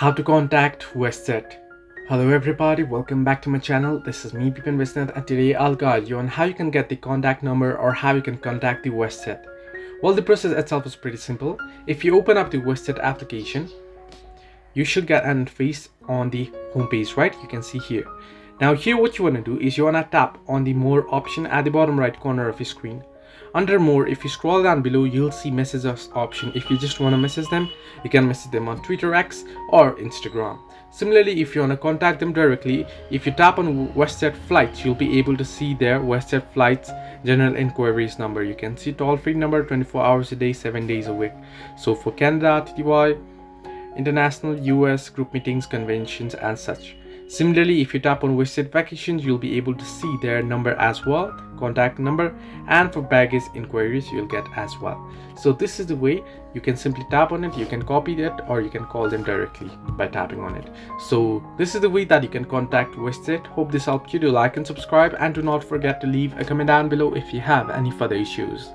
How to contact Westjet. Hello everybody, welcome back to my channel. This is me Pipan Visnath, and today I'll guide you on how you can get the contact number or how you can contact the Westjet. Well, the process itself is pretty simple. If you open up the Westjet application, you should get an interface on the homepage, right? You can see here. Now here what you want to do is you want to tap on the more option at the bottom right corner of your screen. Under more, if you scroll down below, you'll see messages option. If you just want to message them, you can message them on Twitter, X or Instagram. Similarly, if you want to contact them directly, if you tap on Westjet flights, you'll be able to see their Westjet flights general inquiries number. You can see toll-free number 24 hours a day, 7 days a week. So for Canada, TTY, international, US, group meetings, conventions and such. Similarly, if you tap on Westjet vacations, you'll be able to see their number as well, contact number, and for baggage inquiries you'll get as well. So this is the way you can simply tap on it. You can copy it or you can call them directly by tapping on it. So this is the way that you can contact Westjet. Hope this helped you. Do like and subscribe, and do not forget to leave a comment down below if you have any further issues.